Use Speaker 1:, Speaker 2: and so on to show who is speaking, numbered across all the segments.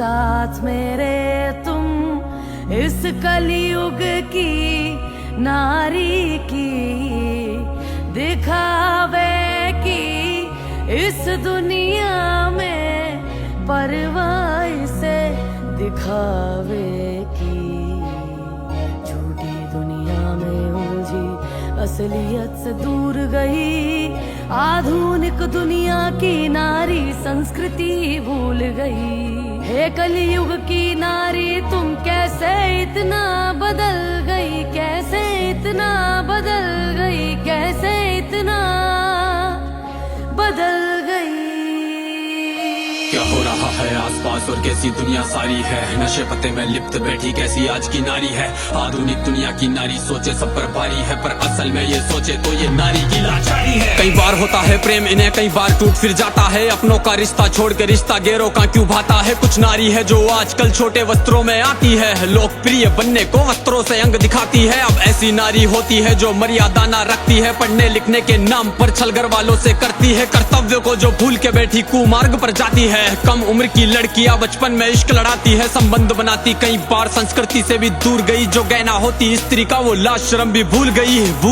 Speaker 1: साथ मेरे तुम इस कलयुग की नारी की, दिखावे की इस दुनिया में परवाह से दिखावे की। झूठी दुनिया में उलझी असलियत से दूर गई, आधुनिक दुनिया की नारी संस्कृति भूल गई। हे कलयुग की नारी तुम कैसे इतना बदल गई, कैसे इतना बदल गई, कैसे इतना बदल गई।
Speaker 2: क्या हो रहा है आसपास और कैसी दुनिया सारी है, नशे पते में लिप्त बैठी कैसी आज की नारी है। आधुनिक दुनिया की नारी सोचे सब पर भारी है, पर असल में ये सोचे तो ये नारी की लाचारी है। कई बार होता है प्रेम इन्हें, कई बार टूट फिर जाता है, अपनों का रिश्ता छोड़ के रिश्ता गैरों का क्यों भाता है। कुछ नारी है जो आजकल छोटे वस्त्रों में आती है, लोकप्रिय बनने को वस्त्रों से अंग दिखाती है। अब ऐसी नारी होती है जो मर्यादा ना रखती है, पढ़ने लिखने के नाम पर छल घर वालों से करती है। कर्तव्य को जो भूल के बैठी कुमार्ग पर जाती है, कम उम्र की लड़कियां बचपन में इश्क लड़ाती है, संबंध बनाती कई बार संस्कृति से भी दूर गई। जो गहना होती स्त्री का वो लाज शर्म भी भूल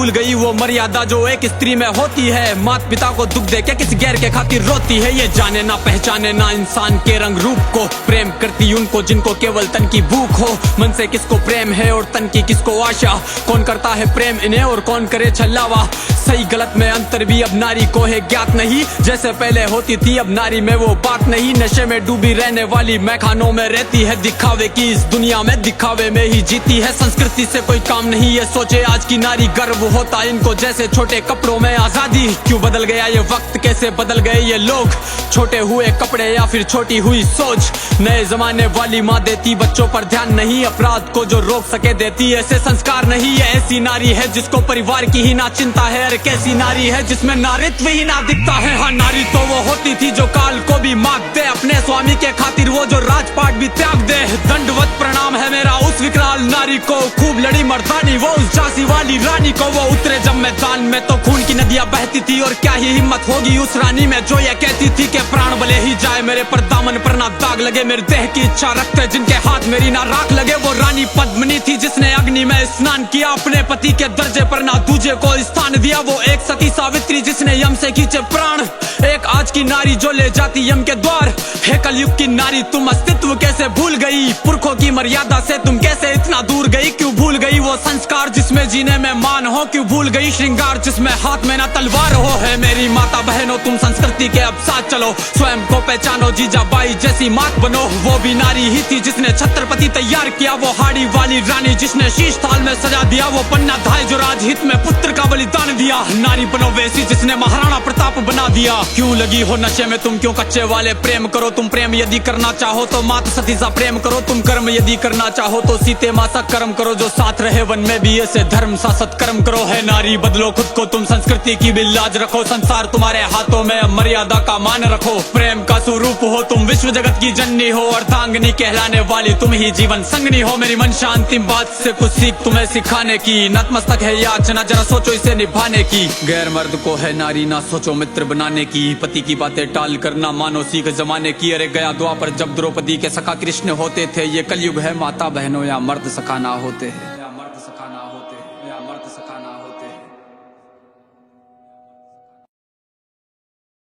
Speaker 2: गई वो मर्यादा जो एक स्त्री में होती है। माता पिता को दुख दे के किसी गैर के खातिर रोती है, ये जाने ना पहचाने ना इंसान के रंग रूप को, प्रेम करती उनको जिनको केवल तन की भूख हो। मन से किसको प्रेम है और तन की किसको आशा, कौन करता है प्रेम इन्हें और कौन करे छलावा। सही गलत में अंतर भी अब नारी को है ज्ञात नहीं, जैसे पहले होती थी अब नारी में वो बात नहीं। नशे में डूबी रहने वाली मैखानों में रहती है, दिखावे की इस दुनिया में दिखावे में ही जीती है। संस्कृति से कोई काम नहीं ये सोचे आज की नारी, गर्व होता इनको जैसे छोटे कपड़ों में आजादी। क्यों बदल गया ये वक्त, कैसे बदल गए ये लोग, छोटे हुए कपड़े या फिर छोटी हुई सोच। नए जमाने वाली माँ देती बच्चों पर ध्यान नहीं, अपराध को जो रोक सके देती ऐसे संस्कार नहीं। ये ऐसी नारी है जिसको परिवार की ही ना चिंता है, अरे कैसी नारी है जिसमें नारित्व ही ना दिखता है। हाँ नारी तो वो होती थी जो काल को भी मात दे, अपने स्वामी के खातिर वो जो राजपाट भी त्याग दे। दंडवत प्रणाम है मेरा उस विकराल नारी को, खूब लड़ी मर्दानी वो उस झांसी वाली रानी को। वो उतरे जब मैदान में तो खून की नदियां बहती थी, और क्या ही हिम्मत होगी उस रानी में जो ये कहती थी कि प्राण भले ही जाए मेरे पर दामन पर ना दाग लगे, मेरे देह की इच्छा रखते जिनके हाथ मेरी ना राख लगे। वो रानी पद्मिनी थी जिसने अग्नि में स्नान किया, अपने पति के दर्जे पर ना दूजे को स्थान दिया। वो एक सती सावित्री जिसने यम से खींचे प्राण, एक आज की नारी जो ले जाती यम के द्वार। हे कलयुग की नारी तुम अस्तित्व कैसे भूल गई, पुरखों की मर्यादा से तुम कैसे इतना दूर गई। क्यों भूल गई वो संस्कार जिसमें जीने में मान हो, क्यों भूल गई श्रृंगार जिसमें हाथ में ना तलवार हो। है मेरी माता बहनों तुम संस्कृति के अब साथ चलो, स्वयं को पहचानो जीजा बाई जैसी मात बनो। वो भी नारी ही थी जिसने छत्रपति तैयार किया, वो हाड़ी वाली रानी जिसने शीश थाल में सजा दिया। वो पन्ना धाय जो राजहित में पुत्र का बलिदान दिया, नारी बनो वैसी जिसने महाराणा प्रताप बना दिया। क्यों लगी हो नशे में तुम, क्यों कच्चे वाले प्रेम करो तुम। प्रेम यदि करना चाहो तो मात सती सा प्रेम करो तुम, कर्म यदि करना चाहो तो सीते माँ सा कर्म करो। जो साथ रहे वन में भी ऐसे धर्म सा सत्कर्म करो। है नारी बदलो खुद को तुम, संस्कृति की भी लाज रखो, संसार तुम्हारे हाथों में मर्यादा का मान रखो। प्रेम का स्वरूप हो तुम, विश्व जगत की जननी हो, अर्धांगिनी कहलाने वाली तुम ही जीवन संगनी हो। मेरी मंशा अंतिम बात से कुछ सीख तुम्हें सिखाने की, नतमस्तक है याचना जरा सोचो इसे निभाने की। गैर मर्द को है नारी ना सोचो मित्र बनाने की, पति की बातें टाल करना मानो सीख जमाने की। अरे गया द्वापर जब द्रौपदी के सखा कृष्ण होते थे, ये कलयुग है माता बहनों या मर्द सखा ना होते हैं, या मर्द सखा ना होते हैं, या मर्द सखा ना होते हैं।